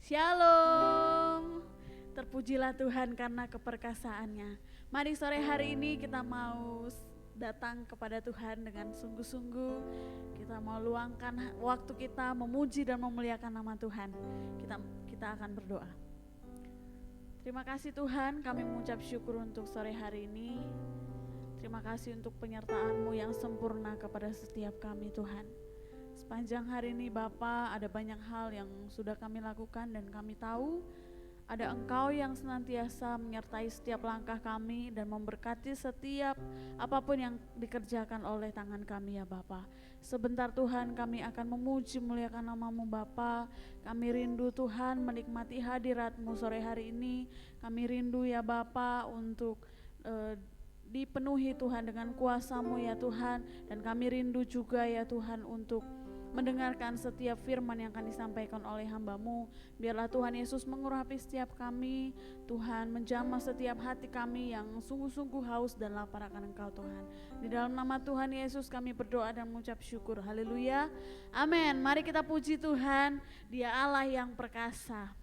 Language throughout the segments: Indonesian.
Shalom. Terpujilah Tuhan karena keperkasaannya. Mari sore hari ini kita mau datang kepada Tuhan dengan sungguh-sungguh. Kita mau luangkan waktu kita memuji dan memuliakan nama Tuhan. Kita akan berdoa. Terima kasih Tuhan, kami mengucap syukur untuk sore hari ini. Terima kasih untuk penyertaan-Mu yang sempurna kepada setiap kami Tuhan. Sepanjang hari ini Bapa, ada banyak hal yang sudah kami lakukan dan kami tahu ada Engkau yang senantiasa menyertai setiap langkah kami dan memberkati setiap apapun yang dikerjakan oleh tangan kami ya Bapa. Sebentar Tuhan kami akan memuji muliakan nama-Mu Bapa. Kami rindu Tuhan menikmati hadirat-Mu sore hari ini. Kami rindu ya Bapa untuk dipenuhi Tuhan dengan kuasa-Mu ya Tuhan. Dan kami rindu juga ya Tuhan untuk mendengarkan setiap firman yang akan disampaikan oleh hamba-Mu. Biarlah Tuhan Yesus mengurapi setiap kami. Tuhan menjamah setiap hati kami yang sungguh-sungguh haus dan lapar akan Engkau Tuhan. Di dalam nama Tuhan Yesus kami berdoa dan mengucap syukur. Haleluya. Amin. Mari kita puji Tuhan. Dia Allah yang perkasa.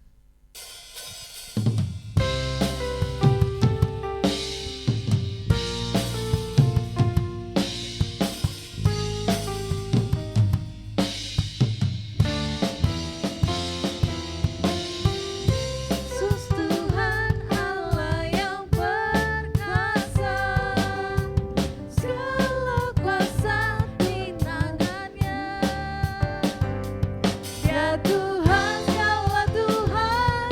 Tuhan, segala Tuhan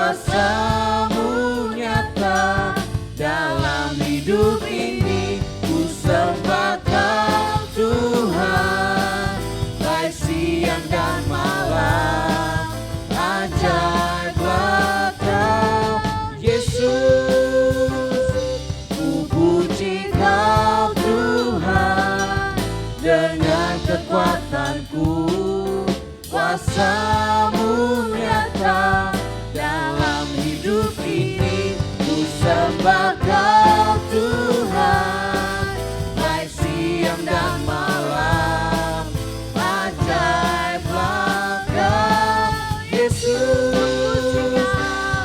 kuasa-Mu nyata dalam hidup ini. Ku sembah Kau Tuhan, baik siang dan malam. Ajaiblah Kau Yesus, ku puji Kau Tuhan dengan kekuatanku. Kuasa-Mu nyata dalam hidup ini. Ku sembah Kau Tuhan, baik siang dan malam. Ajaiblah Kau Yesus,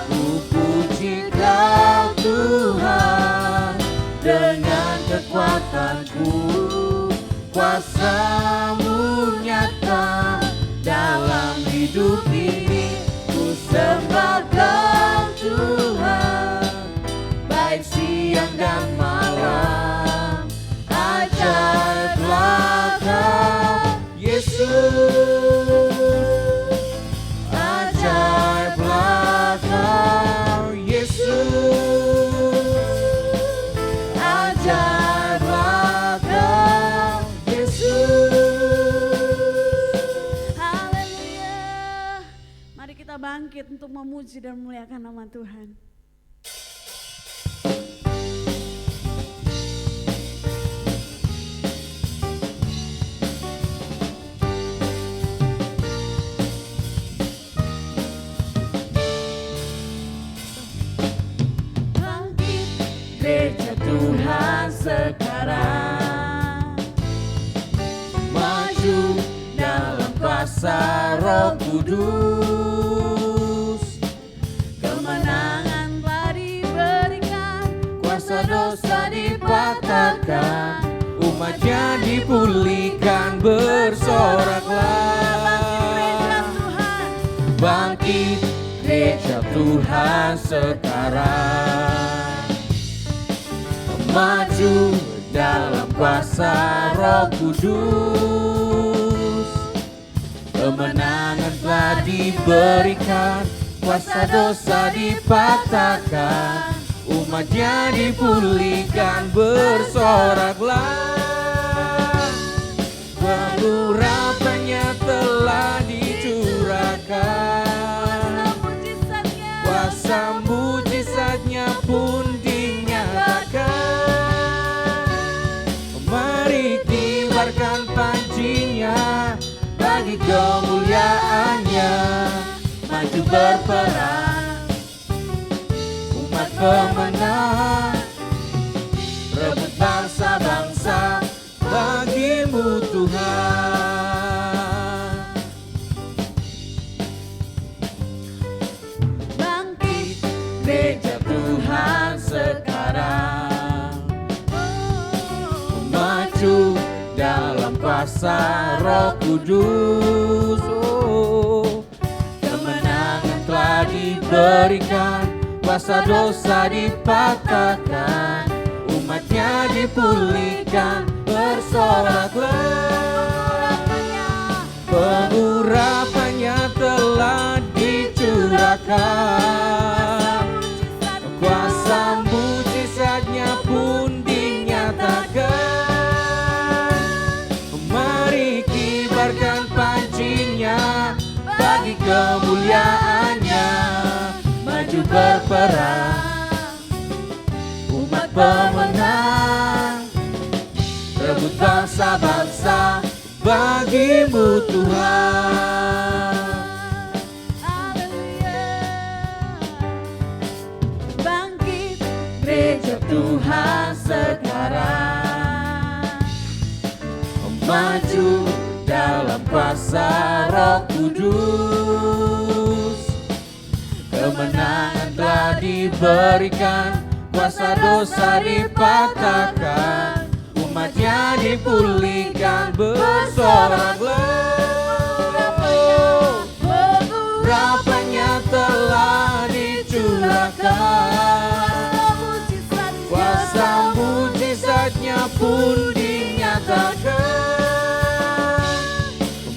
ku puji Kau Tuhan dengan kekuatanku. Kuasa-Mu nyata dalam hidup ini. Ku sembah Kau Tuhan, baik siang dan malam. Ajaiblah Kau Yesus, ajaiblah Kau Yesus, ajaiblah Kau Yesus. Haleluya. Mari kita bangkit untuk memuji dan memuliakan nama Tuhan. Bangkit gereja Tuhan sekarang, Maju dalam kuasa Roh Kudus. kemenangan telah diberikan, Kuasa dosa dipatahkan, umatnya dipulihkan. Bersoraklah, bangkit gereja Tuhan sekarang. Maju dalam kuasa Roh Kudus. Kemenangan telah diberikan, kuasa dosa dipatahkan, umatnya dipulihkan. Bersoraklah, pengurapannya telah dicurahkan. Kuasa mujizatnya pun dinyatakan. Mari kibarkan pancinya bagi kemuliaannya. Maju berperang, umat pemenang. Rebut bangsa-bangsa bagi-Mu Tuhan. bangkit Gereja Tuhan sekarang. Maju dalam kuasa Roh Kudus. Kemenangan telah diberikan, kuasa dosa dipatahkan, umatnya dipulihkan. Bersoraklah, pengurapannya telah dicurahkan. Kuasa mujizatnya pun dinyatakan. Mari kibarkan pancinya bagi kemuliaannya. Maju berperang, umat pemenang. Rebut bangsa-bangsa bagi-Mu Tuhan. Haleluya. Bangkit Gereja Tuhan sekarang. Maju dalam kuasa Roh Kudus. Kemenangan telah diberikan, kuasa dosa dipatahkan, umatnya dipulihkan. Bersoraklah, pengurapannya telah dicurahkan. Kuasa mujizatnya pun dinyatakan.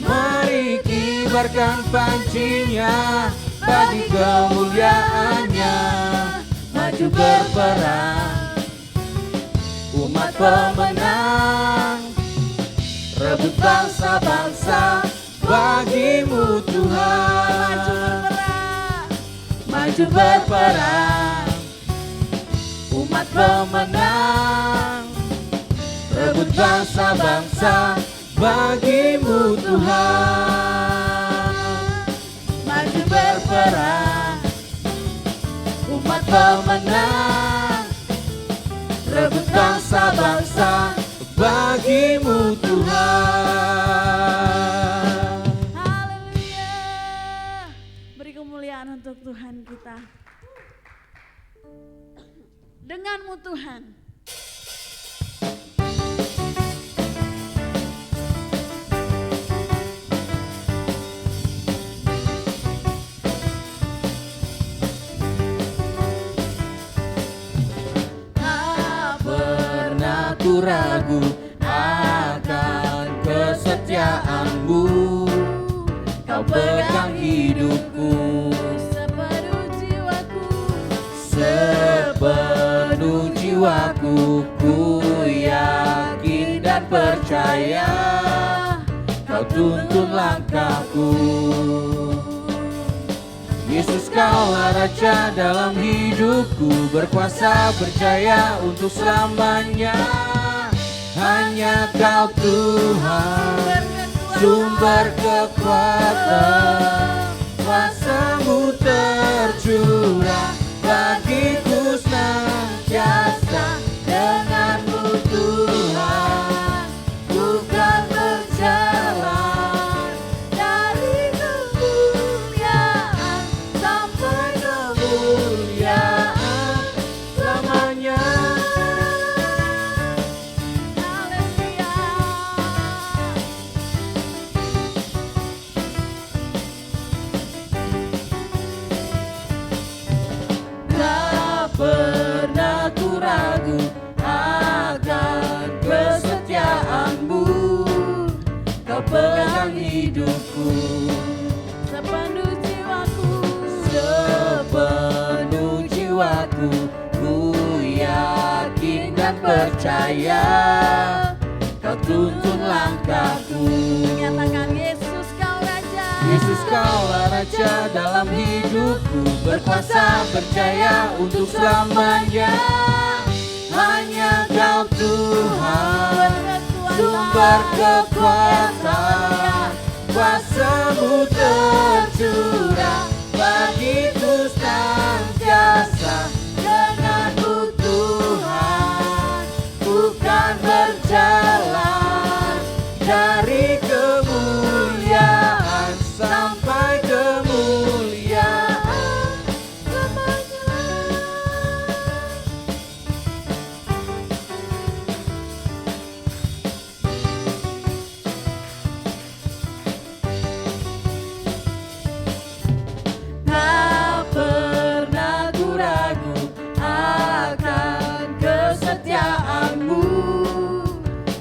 Mari kibarkan pancinya bagi kemuliaan berperang, umat pemenang, rebut bangsa-bangsa bagimu Tuhan. Maju berperang, umat pemenang, rebut bangsa-bangsa bagimu Tuhan. Maju berperang, umat pemenang, rebut bangsa-bangsa bagimu Tuhan. Haleluya. Beri kemuliaan untuk Tuhan kita. Denganmu Tuhan. Tak pernah ku ragu akan kesetiaanmu, kau pegang hidupku, Sepenuh jiwaku, sepenuh jiwaku, ku yakin dan percaya kau tuntun langkahku. Yesus kaulah Raja dalam hidupku, berkuasa berjaya untuk selamanya. Hanya Kau Tuhan, sumber kekuatan, kuasa-Mu tercurah bagiku senantiasa. Denganmu Tuhan, ku kan berjalan dari kemuliaan sampai kemuliaan selamanya. haleluya. Tak pernah ku ragu akan kesetiaanmu, kau pegang hidupku, Sepenuh jiwaku, sepenuh jiwaku, ku yakin dan percaya kau tuntun langkahku. nyatakan Yesus kau Raja. Yesus kaulah Raja dalam hidupku, berkuasa berjaya untuk selamanya. Hanya Kau Tuhan, sumber kekuatan, kuasa-Mu tercurah bagiku senantiasa. Denganmu Tuhan, ku kan berjalan dari kemuliaan sampai kemuliaan selamanya. Tak pernah ku ragu akan kesetiaanmu,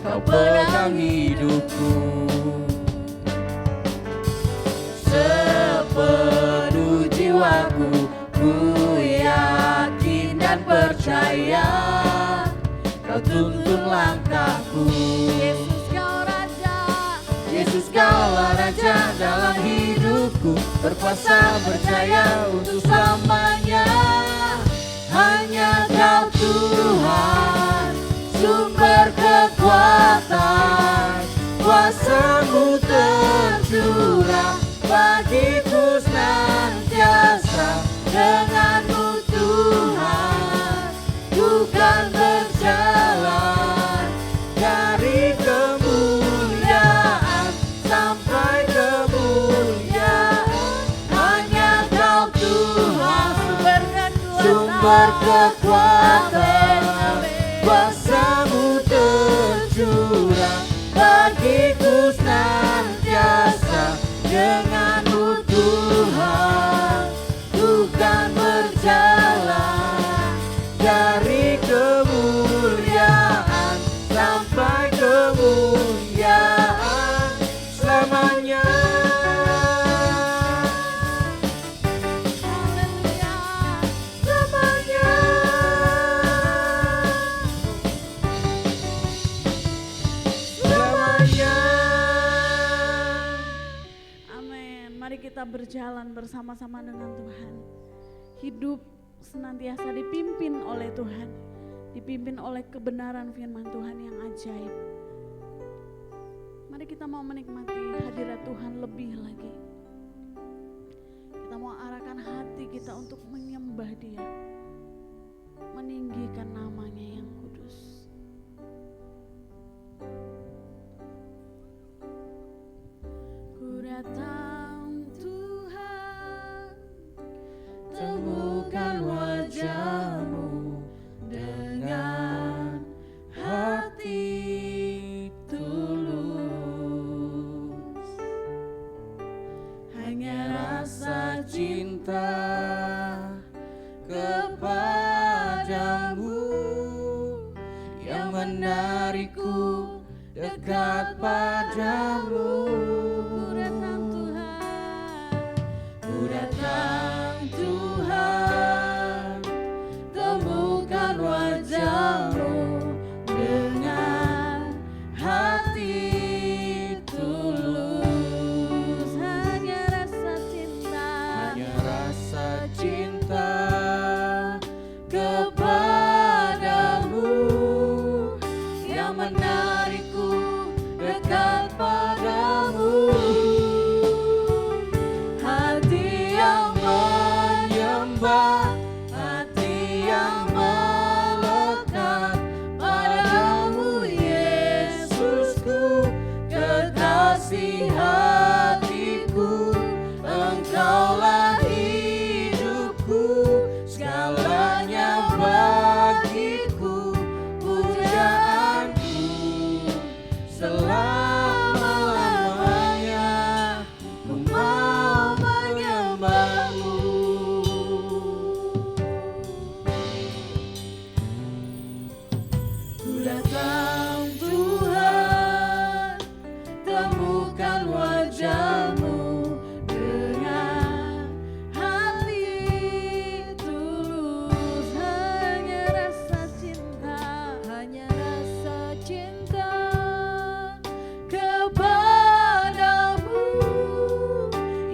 kau pegang hidupku, sepenuh jiwaku, ku yakin dan percaya kau tuntun langkahku. Yesus kau Raja. Yesus kaulah Raja dalam hidupku, berkuasa berjaya untuk selamanya. Hanya Kau Tuhan, sumber kekuatan, kuasa-Mu tercurah bagiku senantiasa. Denganmu Tuhan, ku kan berjalan dari kemuliaan sampai kemuliaan. Hanya Kau Tuhan, sumber kekuatan, kuasa-Mu tercurah bagiku senantiasa. Denganmu Tuhan, ku kan berjalan dari kemuliaan sampai kemuliaan selamanya. Haleluya. Selamanya. berjalan bersama-sama dengan Tuhan. Hidup senantiasa dipimpin oleh Tuhan, dipimpin oleh kebenaran firman Tuhan yang ajaib. Mari kita mau menikmati hadirat Tuhan lebih lagi. Kita mau arahkan hati kita untuk menyembah Dia, meninggikan namanya yang kudus. Ku datang Tuhan, temukan wajah-Mu dengan hati tulus. Hanya rasa cinta kepadamu yang menarikku dekat padamu. Ku datang Tuhan, temukan wajah-Mu dengan hati tulus. Hanya rasa cinta kepadamu yang menarikku dekat padamu. Hati yang menyembah, hati yang melekat padamu, Yesusku, kekasih hatiku. Engkaulah hidupku, segalanya bagiku, pujaanku selama-lamanya. Ku mau menyembah-Mu. Ku datang Tuhan, temukan wajah-Mu dengan hati tulus. hanya rasa cinta Kepadamu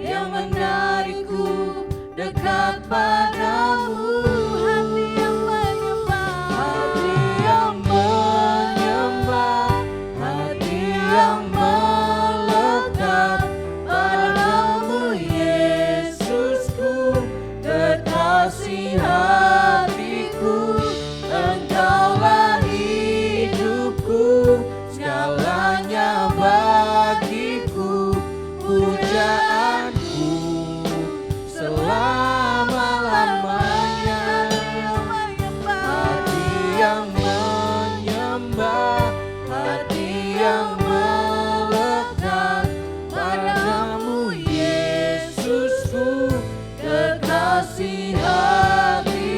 yang menarikku dekat padamu. hati yang menyembah, Hati yang menyembah, hati yang melekat padamu, Yesusku, kekasih hatiku. Engkaulah hidupku, segalanya bagiku, pujaanku selama-lamanya. Hati yang menyembah, hati yang melekat padamu, Yesusku, kekasih hatiku.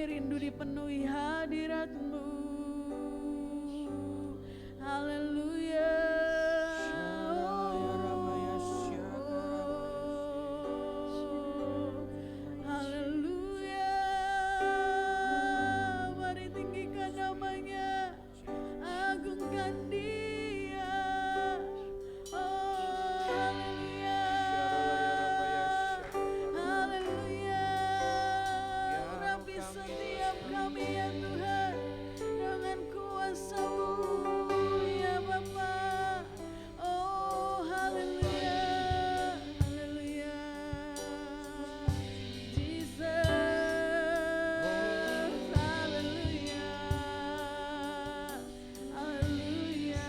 rindu dipenuhi hadirat-Mu. Haleluya. Haleluya. Mari tinggikan namanya, agungkan Dia. Oh, haleluya. Haleluya. Urapi setiap kami ya Tuhan dengan kuasa-Mu ya Bapa. Oh, haleluya. Haleluya. Jesus. Haleluya. Haleluya.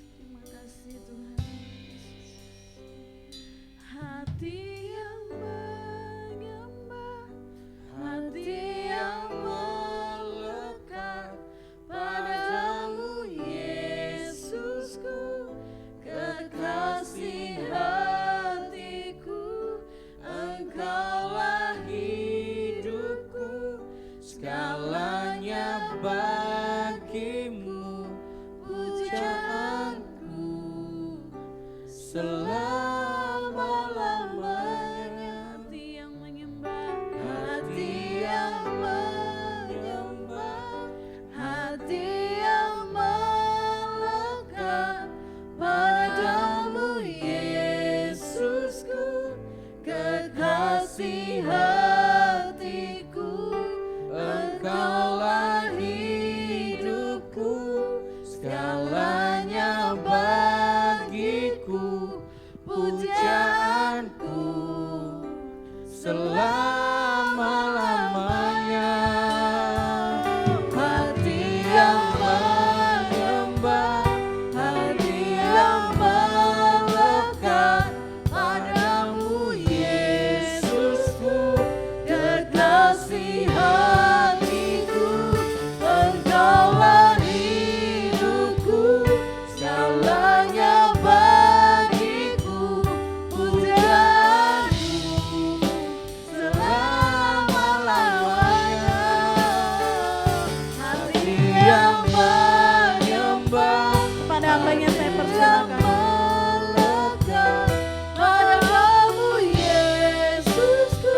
Terima kasih Tuhan. Hati yang menyembah, hati yang melekat padamu Yesusku, kekasih hatiku, Engkaulah hidupku, segalanya bagimu, pujaanku selama-lamanya. Hati yang menyembah, hati yang menyembah, hati yang melekat padamu Yesusku, kekasih hatiku, Engkaulah hidupku, segalanya bagiku, pujaanku selama-lamanya. Hati yang menyembah, hati yang melekat padamu Yesusku, kekasih hatiku, Engkaulah hidupku, segalanya bagiku, pujaanku selama-lamanya. Hati yang menyembah, kepada hambanya saya persilakan, melekat padamu Yesusku,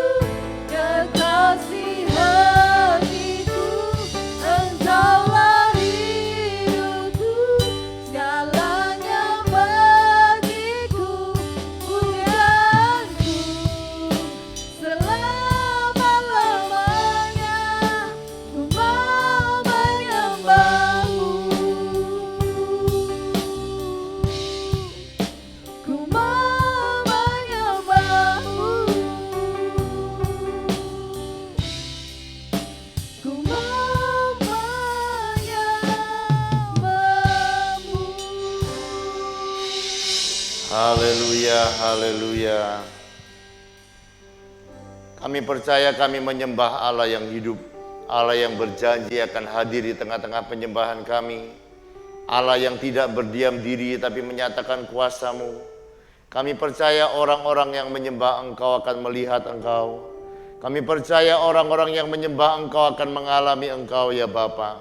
kekasih hatiku, Engkaulah hidupku, segalanya bagiku, pujaanku selama-lamanya. Ku mau menyembah-Mu, ku mau menyembah-Mu, ku mau menyembah-Mu. Haleluya, haleluya. Kami percaya kami menyembah Allah yang hidup, Allah yang berjanji akan hadir di tengah-tengah penyembahan kami, Allah yang tidak berdiam diri tapi menyatakan kuasa-Mu. Kami percaya orang-orang yang menyembah Engkau akan melihat Engkau. Kami percaya orang-orang yang menyembah Engkau akan mengalami Engkau ya Bapa.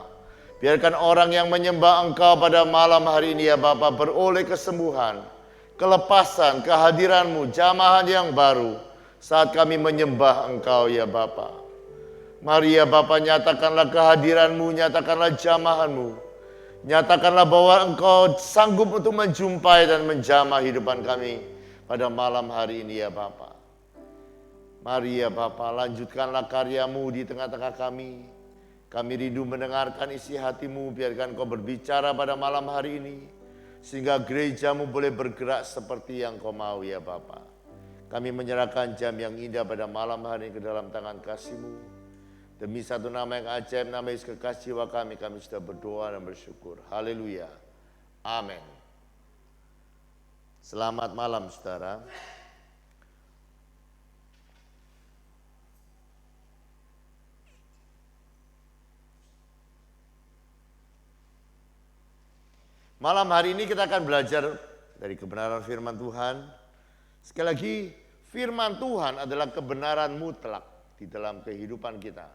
Biarkan orang yang menyembah Engkau pada malam hari ini ya Bapa beroleh kesembuhan, kelepasan, kehadiran-Mu, jamahan yang baru saat kami menyembah Engkau ya Bapa. Mari ya Bapa, nyatakanlah kehadiran-Mu, nyatakanlah jamahan-Mu, nyatakanlah bahwa Engkau sanggup untuk menjumpai dan menjamah hidupan kami pada malam hari ini ya Bapa. Mari ya Bapa, lanjutkanlah karya-Mu di tengah-tengah kami. Kami rindu mendengarkan isi hati-Mu, biarkan Kau berbicara pada malam hari ini, sehingga gereja-Mu boleh bergerak seperti yang Kau mau ya Bapa. Kami menyerahkan jam yang indah pada malam hari ini ke dalam tangan kasih-Mu. Demi satu nama yang ajaib, nama Yesus kekasih jiwa kami sudah berdoa dan bersyukur. Haleluya. Amin. Selamat malam saudara. Malam hari ini kita akan belajar dari kebenaran firman Tuhan. Sekali lagi, Firman Tuhan adalah kebenaran mutlak di dalam kehidupan kita.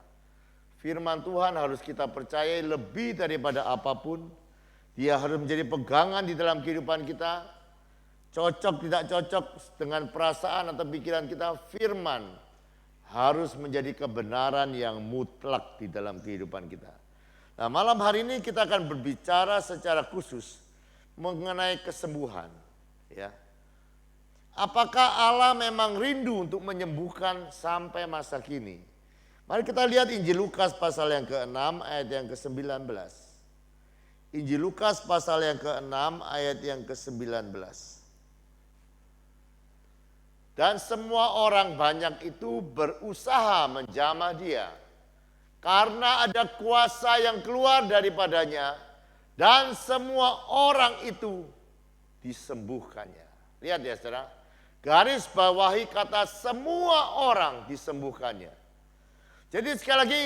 Firman Tuhan harus kita percayai lebih daripada apapun. Dia harus menjadi pegangan di dalam kehidupan kita. Cocok tidak cocok dengan perasaan atau pikiran kita, firman harus menjadi kebenaran yang mutlak di dalam kehidupan kita. Nah, malam hari ini kita akan berbicara secara khusus mengenai kesembuhan, ya. Apakah Allah memang rindu untuk menyembuhkan sampai masa kini? Mari kita lihat Injil Lukas pasal yang ke-6 ayat yang ke-19. Injil Lukas pasal yang ke-6 ayat yang ke-19. Dan semua orang banyak itu berusaha menjamah dia, karena ada kuasa yang keluar daripadanya, dan semua orang itu disembuhkannya. Lihat ya saudara, garis bawahi kata semua orang disembuhkannya. Jadi sekali lagi,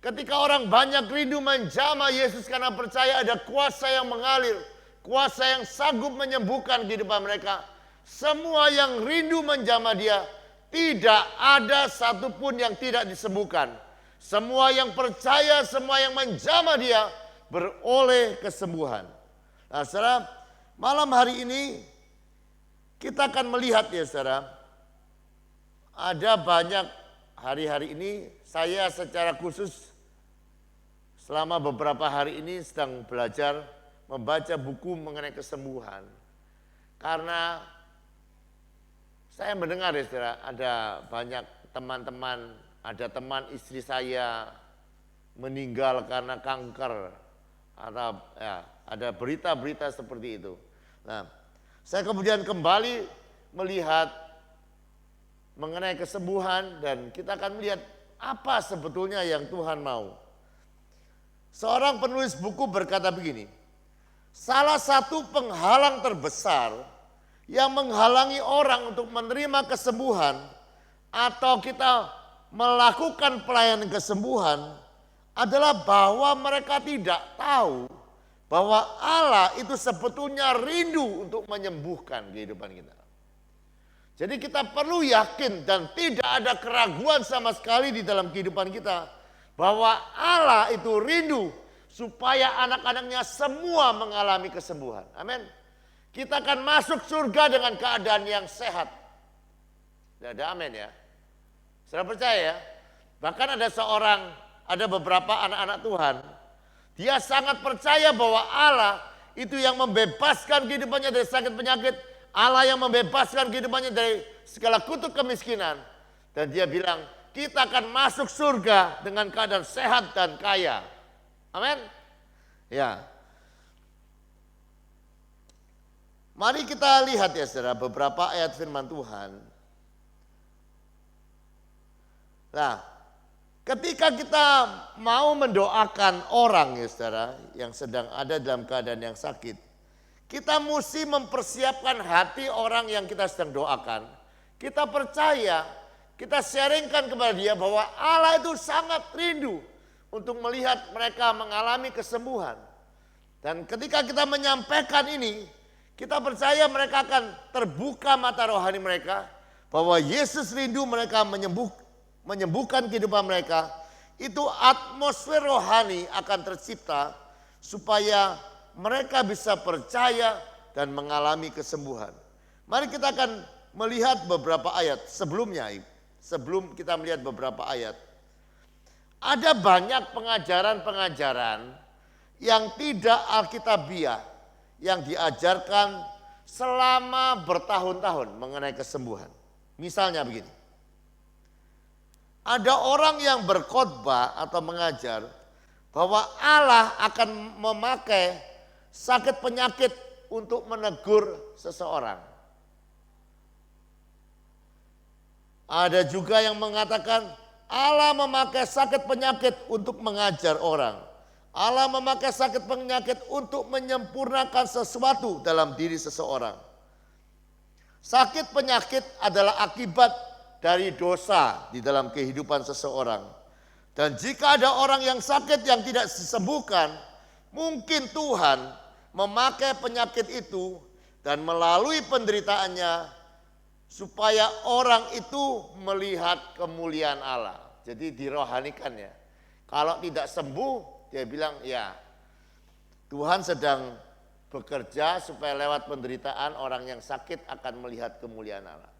ketika orang banyak rindu menjamah Yesus karena percaya ada kuasa yang mengalir, kuasa yang sanggup menyembuhkan kehidupan mereka. Semua yang rindu menjamah dia, tidak ada satupun yang tidak disembuhkan. Semua yang percaya, semua yang menjamah dia, beroleh kesembuhan. Nah saudara, malam hari ini kita akan melihat ya saudara, ada banyak hari-hari ini saya secara khusus selama beberapa hari ini sedang belajar membaca buku mengenai kesembuhan. Karena saya mendengar ya saudara, ada banyak teman-teman, ada teman istri saya meninggal karena kanker. Ada berita-berita seperti itu. Nah, saya kemudian kembali melihat mengenai kesembuhan dan kita akan melihat apa sebetulnya yang Tuhan mau. Seorang penulis buku berkata begini, salah satu penghalang terbesar yang menghalangi orang untuk menerima kesembuhan atau kita melakukan pelayanan kesembuhan adalah bahwa mereka tidak tahu bahwa Allah itu sebetulnya rindu untuk menyembuhkan kehidupan kita. Jadi kita perlu yakin dan tidak ada keraguan sama sekali di dalam kehidupan kita bahwa Allah itu rindu supaya anak-anaknya semua mengalami kesembuhan. Amin. Kita akan masuk surga dengan keadaan yang sehat. Ada amin ya. Saudara percaya ya? Bahkan ada beberapa anak-anak Tuhan. Dia sangat percaya bahwa Allah itu yang membebaskan kehidupannya dari sakit penyakit. Allah yang membebaskan kehidupannya dari segala kutuk kemiskinan. Dan dia bilang, kita akan masuk surga dengan keadaan sehat dan kaya. Amin. Ya. Mari kita lihat ya saudara beberapa ayat firman Tuhan. Nah, ketika kita mau mendoakan orang ya saudara yang sedang ada dalam keadaan yang sakit, kita mesti mempersiapkan hati orang yang kita sedang doakan. Kita percaya, kita sharingkan kepada dia bahwa Allah itu sangat rindu untuk melihat mereka mengalami kesembuhan. Dan ketika kita menyampaikan ini, kita percaya mereka akan terbuka mata rohani mereka bahwa Yesus rindu mereka menyembuhkan kehidupan mereka. Itu atmosfer rohani akan tercipta supaya mereka bisa percaya dan mengalami kesembuhan. Mari kita akan melihat beberapa ayat sebelumnya. Sebelum kita melihat beberapa ayat, ada banyak pengajaran-pengajaran yang tidak alkitabiah yang diajarkan selama bertahun-tahun mengenai kesembuhan. Misalnya begini. Ada orang yang berkhotbah atau mengajar bahwa Allah akan memakai sakit penyakit untuk menegur seseorang. Ada juga yang mengatakan Allah memakai sakit penyakit untuk mengajar orang. Allah memakai sakit penyakit untuk menyempurnakan sesuatu dalam diri seseorang. Sakit penyakit adalah akibat dari dosa di dalam kehidupan seseorang. Dan jika ada orang yang sakit yang tidak disembuhkan, mungkin Tuhan memakai penyakit itu dan melalui penderitaannya supaya orang itu melihat kemuliaan Allah. Jadi dirohanikan ya. Kalau tidak sembuh, dia bilang ya Tuhan sedang bekerja supaya lewat penderitaan orang yang sakit akan melihat kemuliaan Allah.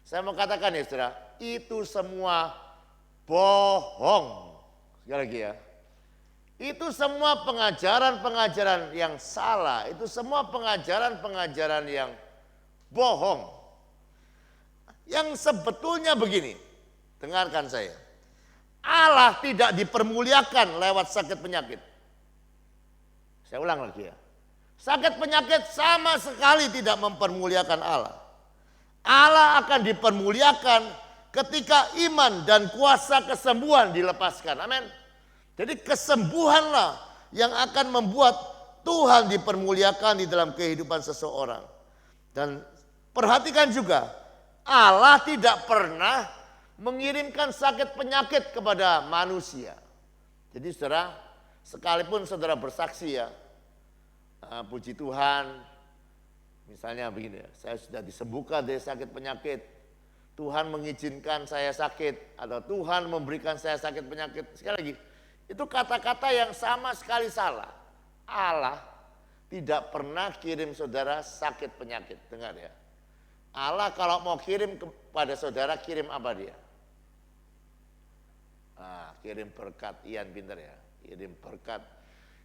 Saya mau katakan ya saudara, itu semua bohong. Sekali lagi ya. Itu semua pengajaran-pengajaran yang salah. Itu semua pengajaran-pengajaran yang bohong. Yang sebetulnya begini, dengarkan saya. Allah tidak dipermuliakan lewat sakit penyakit. Saya ulang lagi ya. Sakit penyakit sama sekali tidak mempermuliakan Allah. Allah akan dipermuliakan ketika iman dan kuasa kesembuhan dilepaskan. Amin. Jadi kesembuhanlah yang akan membuat Tuhan dipermuliakan di dalam kehidupan seseorang. Dan perhatikan juga, Allah tidak pernah mengirimkan sakit penyakit kepada manusia. Jadi saudara, sekalipun saudara bersaksi ya, puji Tuhan, misalnya begini ya, saya sudah disembuhkan dari sakit penyakit, Tuhan mengizinkan saya sakit, atau Tuhan memberikan saya sakit penyakit. Sekali lagi, itu kata-kata yang sama sekali salah. Allah tidak pernah kirim saudara sakit penyakit. Dengar ya. Allah kalau mau kirim kepada saudara, kirim apa dia? Kirim berkat. Ian pintar ya. Kirim berkat.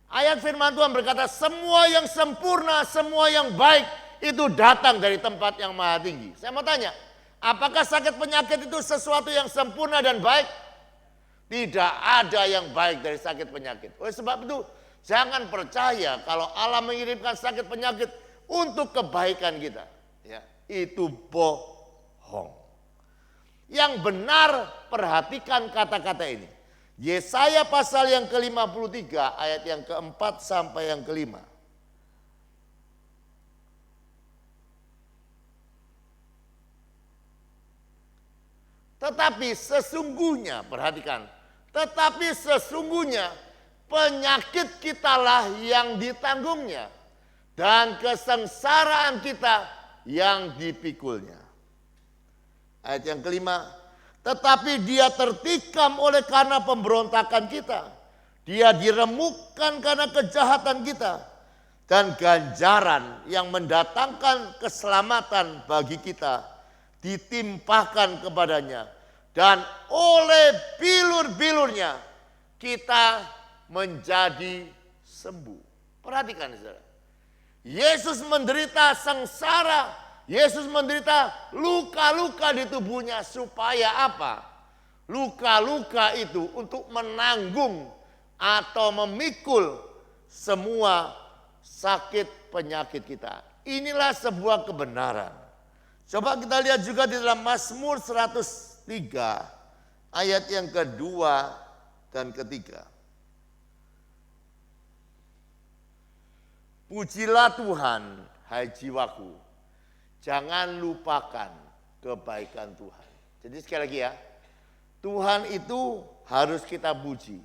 Ayat firman Tuhan berkata, semua yang sempurna, semua yang baik itu datang dari tempat yang maha tinggi. Saya mau tanya, apakah sakit penyakit itu sesuatu yang sempurna dan baik? Tidak ada yang baik dari sakit penyakit. Oleh sebab itu jangan percaya kalau Allah mengirimkan sakit penyakit untuk kebaikan kita. Ya, itu bohong. Yang benar perhatikan kata-kata ini. Yesaya pasal yang ke-53 ayat yang ke-4 sampai yang ke-5. Tetapi sesungguhnya, perhatikan. Tetapi sesungguhnya penyakit kitalah yang ditanggungnya. Dan kesengsaraan kita yang dipikulnya. Ayat yang ke-5. Tetapi dia tertikam oleh karena pemberontakan kita. Dia diremukkan karena kejahatan kita. Dan ganjaran yang mendatangkan keselamatan bagi kita ditimpakan kepadanya. Dan oleh bilur-bilurnya kita menjadi sembuh. Perhatikan saudara. Yesus menderita sengsara. Yesus menderita luka-luka di tubuhnya supaya apa? Luka-luka itu untuk menanggung atau memikul semua sakit penyakit kita. Inilah sebuah kebenaran. Coba kita lihat juga di dalam Mazmur 103 ayat yang kedua dan ketiga. Pujilah Tuhan, hai jiwaku, jangan lupakan kebaikan Tuhan. Jadi sekali lagi ya, Tuhan itu harus kita puji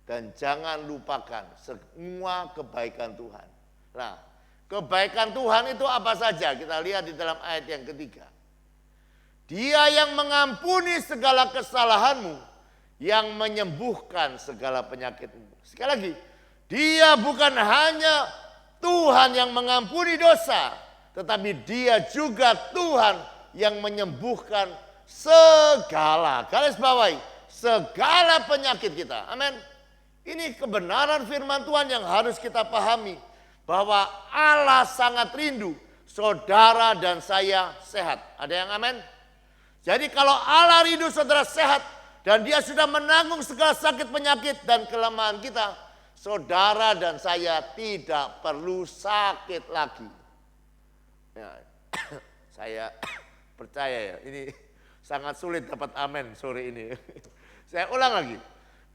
dan jangan lupakan semua kebaikan Tuhan. Nah, kebaikan Tuhan itu apa saja? Kita lihat di dalam ayat yang ketiga. Dia yang mengampuni segala kesalahanmu, yang menyembuhkan segala penyakitmu. Sekali lagi, dia bukan hanya Tuhan yang mengampuni dosa, tetapi dia juga Tuhan yang menyembuhkan segala, garis bawahi, segala penyakit kita. Amin. Ini kebenaran firman Tuhan yang harus kita pahami. Bahwa Allah sangat rindu saudara dan saya sehat. Ada yang amin? Jadi kalau Allah rindu saudara sehat dan dia sudah menanggung segala sakit penyakit dan kelemahan kita, saudara dan saya tidak perlu sakit lagi. Ya, saya percaya ya, ini sangat sulit dapat amin sore ini. Saya ulang lagi.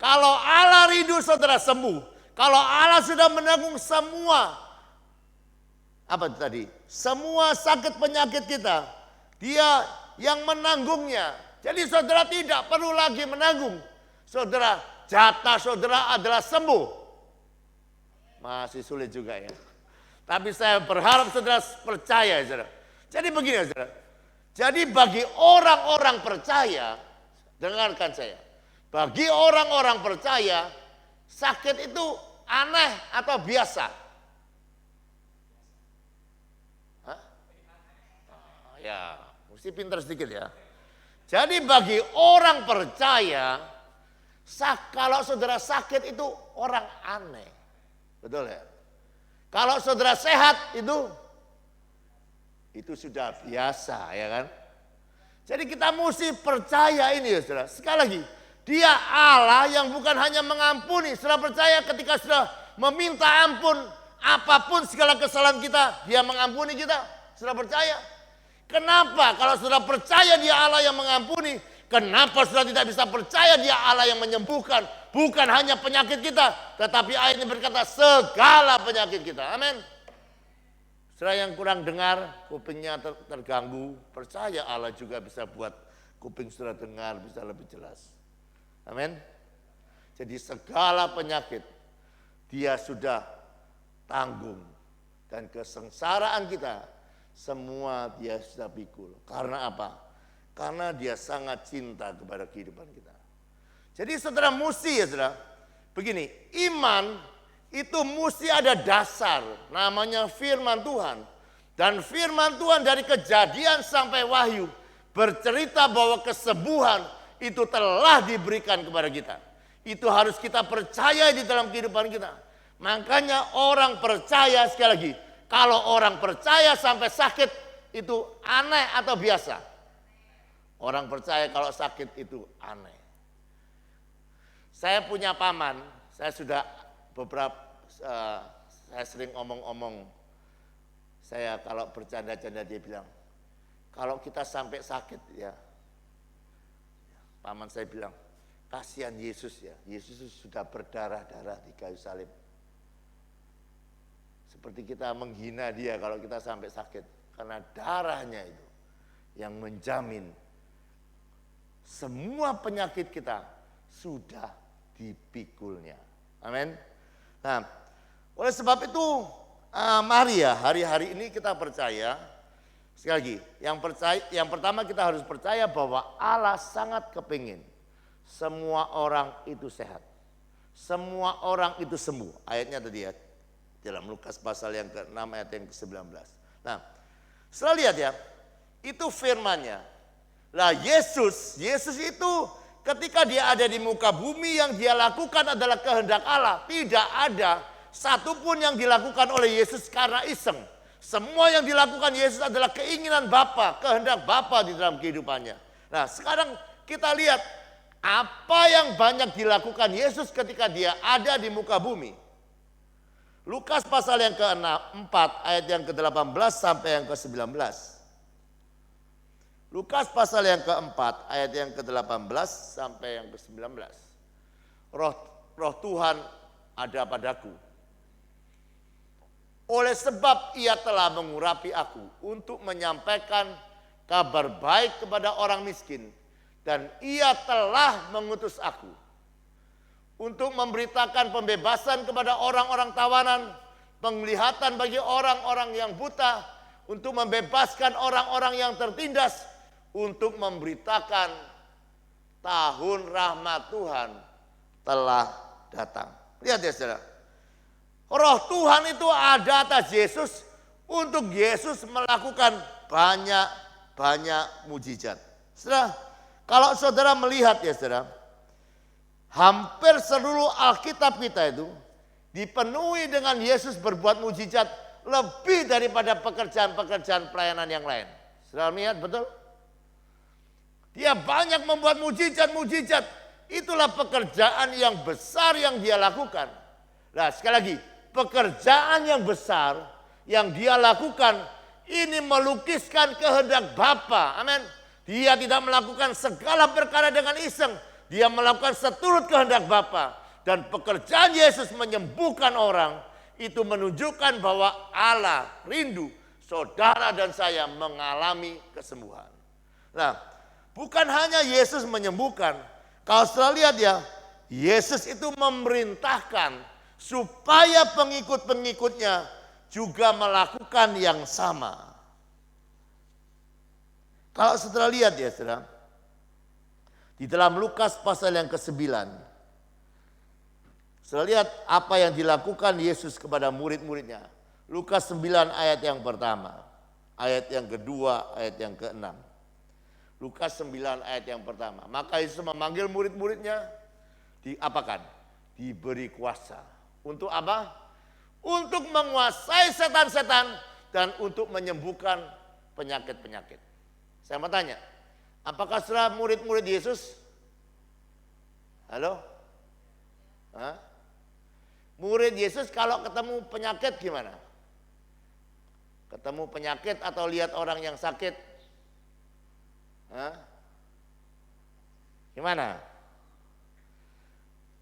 Kalau Allah rindu saudara sembuh, kalau Allah sudah menanggung semua, apa tadi? Semua sakit penyakit kita, dia yang menanggungnya. Jadi saudara tidak perlu lagi menanggung. Saudara, jatah saudara adalah sembuh. Masih sulit juga ya. Tapi saya berharap saudara percaya saudara. Jadi begini saudara. Jadi bagi orang-orang percaya, dengarkan saya. Bagi orang-orang percaya, sakit itu aneh atau biasa? Hah? Ya, mesti pintar sedikit ya. Jadi bagi orang percaya, kalau saudara sakit itu orang aneh. Betul ya? Kalau saudara sehat itu sudah biasa, ya kan? Jadi kita mesti percaya ini ya saudara. Sekali lagi, dia Allah yang bukan hanya mengampuni. Saudara percaya ketika saudara meminta ampun apapun segala kesalahan kita, dia mengampuni kita. Saudara percaya? Kenapa kalau saudara percaya dia Allah yang mengampuni, kenapa saudara tidak bisa percaya dia Allah yang menyembuhkan? Bukan hanya penyakit kita, tetapi ayat ini berkata segala penyakit kita. Amin. Saudara yang kurang dengar, kupingnya terganggu, percaya Allah juga bisa buat kuping saudara dengar bisa lebih jelas. Amin. Jadi segala penyakit dia sudah tanggung, dan kesengsaraan kita semua dia sudah pikul. Karena apa? Karena dia sangat cinta kepada kehidupan kita. Jadi saudara mesti ya saudara, begini, iman itu mesti ada dasar, namanya firman Tuhan. Dan firman Tuhan dari Kejadian sampai Wahyu bercerita bahwa kesembuhan itu telah diberikan kepada kita. Itu harus kita percaya di dalam kehidupan kita. Makanya orang percaya, sekali lagi, kalau orang percaya sampai sakit itu aneh atau biasa? Orang percaya kalau sakit itu aneh. Saya punya paman, saya sudah saya sering omong-omong, saya kalau bercanda-canda dia bilang, kalau kita sampai sakit ya, paman saya bilang, kasihan Yesus ya, Yesus sudah berdarah-darah di kayu salib. Seperti kita menghina dia kalau kita sampai sakit, karena darahnya itu yang menjamin semua penyakit kita sudah dipikulnya. Amin. Nah, oleh sebab itu mari ya hari-hari ini kita percaya, sekali lagi, yang pertama kita harus percaya bahwa Allah sangat kepingin semua orang itu sehat. Semua orang itu sembuh. Ayatnya tadi ya, dalam Lukas pasal yang ke-6 ayat yang ke-19. Nah, setelah lihat ya, itu firman-Nya. Lah Yesus itu ketika dia ada di muka bumi yang dia lakukan adalah kehendak Allah. Tidak ada satupun yang dilakukan oleh Yesus karena iseng. Semua yang dilakukan Yesus adalah keinginan Bapa, kehendak Bapa di dalam kehidupannya. Nah sekarang kita lihat apa yang banyak dilakukan Yesus ketika dia ada di muka bumi. Lukas pasal yang ke-4 ayat yang ke-18 sampai yang ke-19. Lukas pasal yang ke-4 ayat yang ke-18 sampai yang ke-19. Roh Tuhan ada padaku. Oleh sebab ia telah mengurapi aku untuk menyampaikan kabar baik kepada orang miskin. Dan ia telah mengutus aku untuk memberitakan pembebasan kepada orang-orang tawanan, penglihatan bagi orang-orang yang buta, untuk membebaskan orang-orang yang tertindas, untuk memberitakan tahun rahmat Tuhan telah datang. Lihat ya saudara, Roh Tuhan itu ada atas Yesus untuk Yesus melakukan banyak mujizat. Saudara, kalau saudara melihat ya saudara, hampir seluruh Alkitab kita itu dipenuhi dengan Yesus berbuat mujizat lebih daripada pekerjaan-pekerjaan pelayanan yang lain. Saudara lihat betul? Dia banyak membuat mujizat-mujizat. Itulah pekerjaan yang besar yang dia lakukan. Nah sekali lagi, pekerjaan yang besar yang dia lakukan ini melukiskan kehendak Bapa. Amin. Dia tidak melakukan segala perkara dengan iseng. Dia melakukan seturut kehendak Bapa. Dan pekerjaan Yesus menyembuhkan orang itu menunjukkan bahwa Allah rindu saudara dan saya mengalami kesembuhan. Nah, bukan hanya Yesus menyembuhkan. Kalau saudara lihat ya, Yesus itu memerintahkan supaya pengikut-pengikutnya juga melakukan yang sama. Kalau saudara lihat ya saudara, di dalam Lukas pasal yang ke-9, saudara lihat apa yang dilakukan Yesus kepada murid-muridnya. Lukas 9 ayat yang pertama, ayat yang kedua, ayat yang ke-6. Lukas 9 ayat yang pertama. Maka Yesus memanggil murid-muridnya, diapakan? Diberi kuasa. Untuk apa? Untuk menguasai setan-setan dan untuk menyembuhkan penyakit-penyakit. Saya mau tanya, apakah saudara murid-murid Yesus? Halo? Hah? Murid Yesus kalau ketemu penyakit gimana? Ketemu penyakit atau lihat orang yang sakit? Hah? Gimana?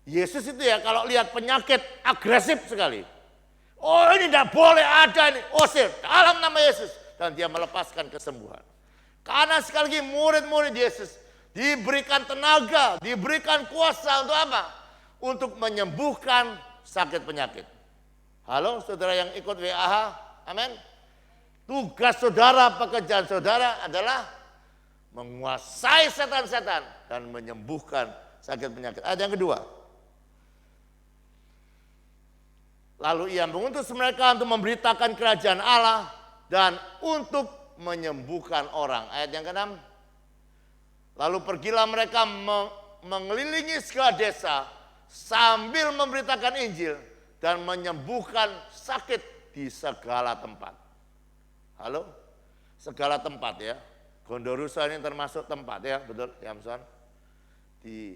Yesus itu ya kalau lihat penyakit agresif sekali. Oh ini tidak boleh ada ini. Usir dalam nama Yesus. Dan dia melepaskan kesembuhan. Karena sekali lagi murid-murid Yesus diberikan tenaga, diberikan kuasa untuk apa? Untuk menyembuhkan sakit penyakit. Halo saudara yang ikut WAH, amin. Tugas saudara, pekerjaan saudara adalah menguasai setan-setan dan menyembuhkan sakit penyakit. Ayat yang kedua. Lalu ia mengutus mereka untuk memberitakan kerajaan Allah dan untuk menyembuhkan orang. Ayat yang ke-6. Lalu pergilah mereka mengelilingi segala desa sambil memberitakan Injil dan menyembuhkan sakit di segala tempat. Halo? Segala tempat ya. Gondorusa ini termasuk tempat ya, betul ya Amson? Di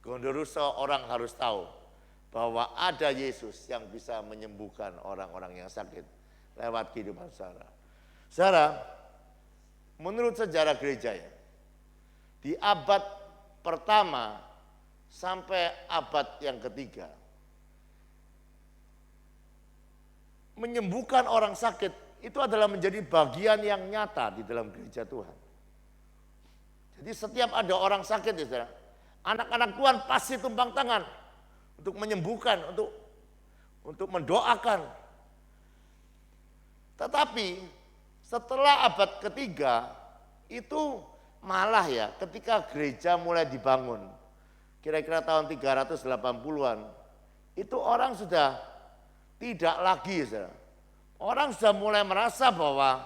Gondorusa orang harus tahu bahwa ada Yesus yang bisa menyembuhkan orang-orang yang sakit lewat kehidupan saudara. Saudara, menurut sejarah gereja ya, di abad pertama sampai abad yang ketiga, menyembuhkan orang sakit itu adalah menjadi bagian yang nyata di dalam gereja Tuhan. Jadi setiap ada orang sakit ya saudara, anak-anak Tuhan pasti tumpang tangan untuk menyembuhkan, untuk mendoakan. Tetapi setelah abad ketiga itu malah ya ketika gereja mulai dibangun, kira-kira tahun 380-an, itu orang sudah tidak lagi, saudara. Orang sudah mulai merasa bahwa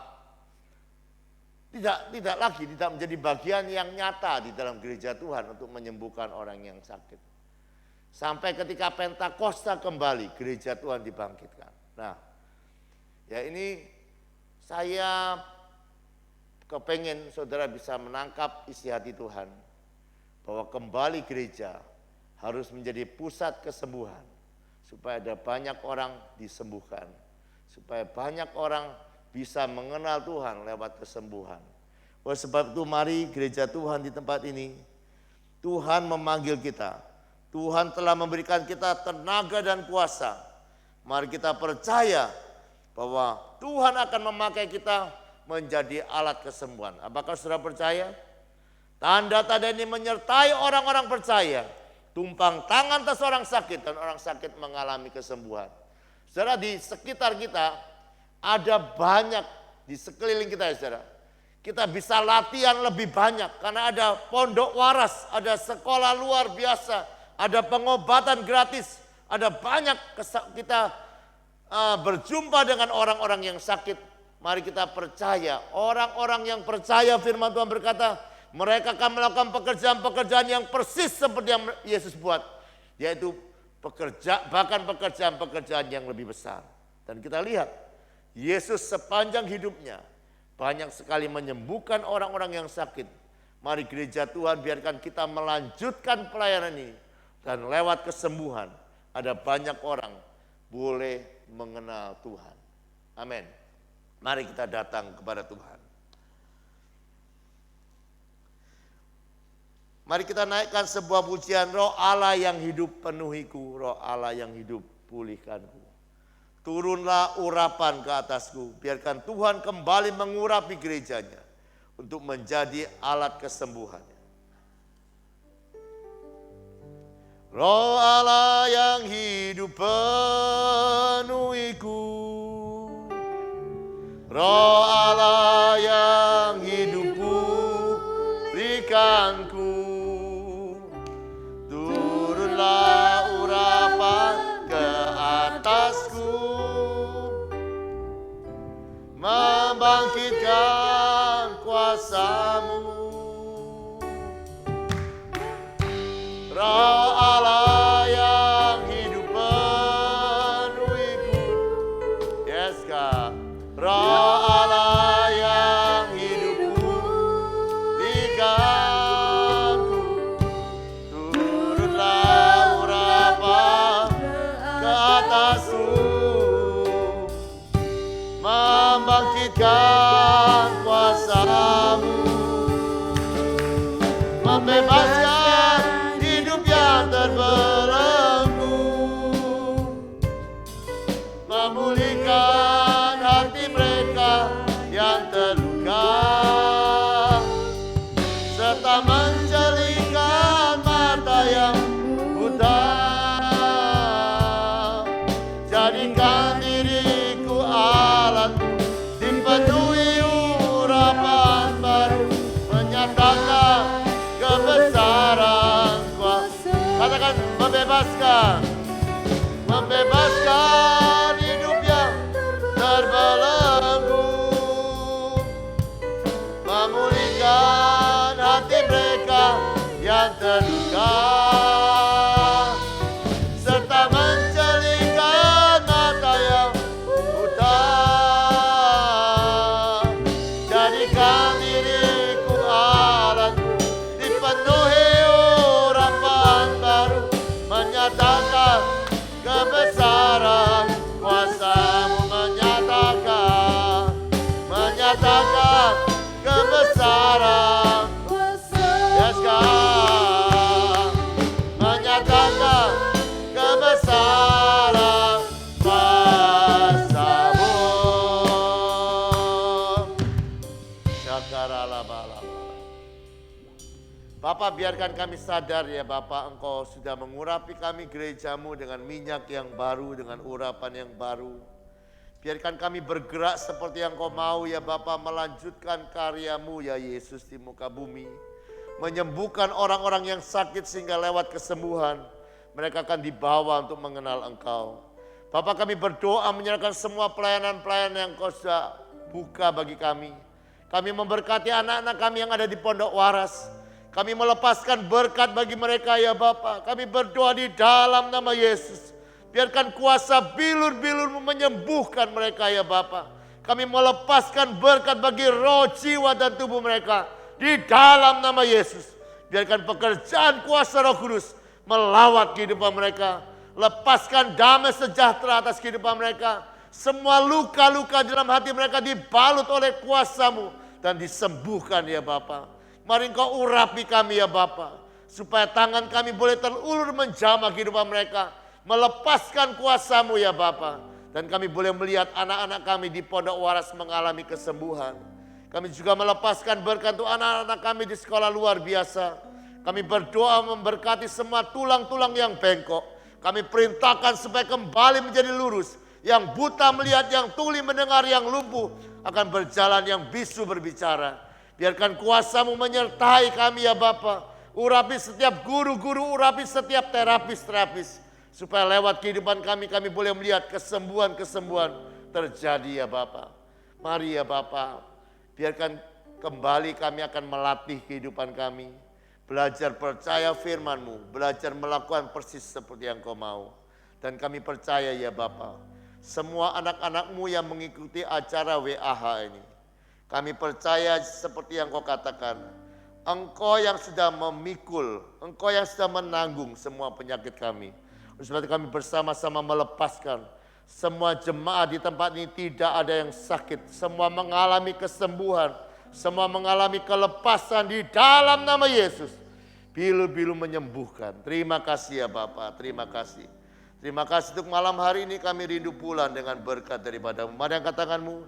tidak menjadi bagian yang nyata di dalam gereja Tuhan untuk menyembuhkan orang yang sakit. Sampai ketika Pentakosta kembali, gereja Tuhan dibangkitkan. Nah, ya ini saya kepengen saudara bisa menangkap isi hati Tuhan. Bahwa kembali gereja harus menjadi pusat kesembuhan. Supaya ada banyak orang disembuhkan. Supaya banyak orang bisa mengenal Tuhan lewat kesembuhan. Oleh sebab itu mari gereja Tuhan di tempat ini, Tuhan memanggil kita. Tuhan telah memberikan kita tenaga dan kuasa. Mari kita percaya bahwa Tuhan akan memakai kita menjadi alat kesembuhan. Apakah saudara percaya? Tanda-tanda ini menyertai orang-orang percaya. Tumpang tangan atas orang sakit dan orang sakit mengalami kesembuhan. Saudara, di sekitar kita ada banyak di sekeliling kita ya saudara. Kita bisa latihan lebih banyak karena ada pondok waras, ada sekolah luar biasa. Ada pengobatan gratis, ada banyak kita berjumpa dengan orang-orang yang sakit. Mari kita percaya, orang-orang yang percaya firman Tuhan berkata, mereka akan melakukan pekerjaan-pekerjaan yang persis seperti yang Yesus buat. Yaitu bahkan pekerjaan-pekerjaan yang lebih besar. Dan kita lihat, Yesus sepanjang hidupnya banyak sekali menyembuhkan orang-orang yang sakit. Mari gereja Tuhan biarkan kita melanjutkan pelayanan ini. Dan lewat kesembuhan ada banyak orang boleh mengenal Tuhan. Amin. Mari kita datang kepada Tuhan. Mari kita naikkan sebuah pujian, Roh Allah yang hidup penuhiku, Roh Allah yang hidup pulihkanku. Turunlah urapan ke atasku, biarkan Tuhan kembali mengurapi gerejanya untuk menjadi alat kesembuhannya. Roh Allah yang hidup penuhiku, Roh Allah yang hidup membangkitkan kuasa-Mu. Roh Allah yang hidup penuhiku. Yes, Kak. Roh Allah yang hidup pulihkanku. Turunlah urapan ke atasku, membangkitkan kuasa-Mu, membebaskan hidup yang terbelenggu, memulihkan hati mereka yang terluka, serta mencelingkan mata yang buta. Jadikan diriku alatmu, dipenuhi urapan baru, menyatakan kebesaran kuasa. Katakan membebaskan, membebaskan hidup yang terbelenggu, memulihkan hati mereka yang terluka, serta mencelingkan mata yang buta. Jadikan diriku alatmu, dipenuhi urapan baru, menyatakan kebesaran kuasa-Mu, menyatakan kebesaran. Yes, God. Menyatakan kebesaran kuasa-Mu. Syakaralabala. Bapak, biarkan kami sadar ya Bapak, Engkau sudah mengurapi kami gereja-Mu dengan minyak yang baru, dengan urapan yang baru. Biarkan kami bergerak seperti yang Kau mau ya Bapak, melanjutkan karya-Mu ya Yesus di muka bumi. Menyembuhkan orang-orang yang sakit sehingga lewat kesembuhan mereka akan dibawa untuk mengenal Engkau. Bapak, kami berdoa menyerahkan semua pelayanan-pelayanan yang Kau sudah buka bagi kami. Kami memberkati anak-anak kami yang ada di Pondok Waras. Kami melepaskan berkat bagi mereka ya Bapak. Kami berdoa di dalam nama Yesus. Biarkan kuasa bilur-bilur menyembuhkan mereka ya Bapak. Kami melepaskan berkat bagi roh, jiwa dan tubuh mereka di dalam nama Yesus. Biarkan pekerjaan kuasa Roh Kudus melawat kehidupan mereka. Lepaskan damai sejahtera atas kehidupan mereka. Semua luka-luka dalam hati mereka dibalut oleh kuasa-Mu dan disembuhkan ya Bapak. Mari Engkau urapi kami ya Bapa, supaya tangan kami boleh terulur menjamah kehidupan mereka, melepaskan kuasa-Mu ya Bapa. Dan kami boleh melihat anak-anak kami di Pondok Waras mengalami kesembuhan. Kami juga melepaskan berkat untuk anak-anak kami di sekolah luar biasa. Kami berdoa memberkati semua tulang-tulang yang bengkok. Kami perintahkan supaya kembali menjadi lurus. Yang buta melihat, yang tuli mendengar, yang lumpuh akan berjalan, yang bisu berbicara. Biarkan kuasa-Mu menyertai kami ya Bapa. Urapi setiap guru-guru, urapi setiap terapis-terapis. Supaya lewat kehidupan kami, kami boleh melihat kesembuhan-kesembuhan terjadi ya Bapa. Mari ya Bapa, biarkan kembali kami akan melatih kehidupan kami. Belajar percaya firman-Mu, belajar melakukan persis seperti yang Kau mau. Dan kami percaya ya Bapa, semua anak-anak-Mu yang mengikuti acara WAH ini, kami percaya seperti yang Kau katakan, Engkau yang sudah memikul, Engkau yang sudah menanggung semua penyakit kami. Oleh sebab itu kami bersama-sama melepaskan semua jemaat di tempat ini tidak ada yang sakit. Semua mengalami kesembuhan, semua mengalami kelepasan di dalam nama Yesus. Pilu-pilu menyembuhkan. Terima kasih ya Bapak, terima kasih. Terima kasih untuk malam hari ini kami rindu pulang dengan berkat daripada-Mu. Mari angkat tanganmu.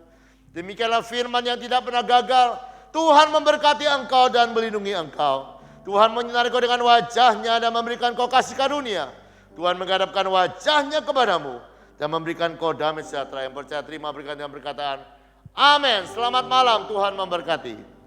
Demikianlah firman yang tidak pernah gagal. Tuhan memberkati engkau dan melindungi engkau. Tuhan menyinari kau dengan wajahnya dan memberikan kau kasih karunia. Tuhan menghadapkan wajahnya kepadamu dan memberikan kau damai sejahtera. Yang percaya terima berikan dengan perkataan amin. Selamat malam, Tuhan memberkati.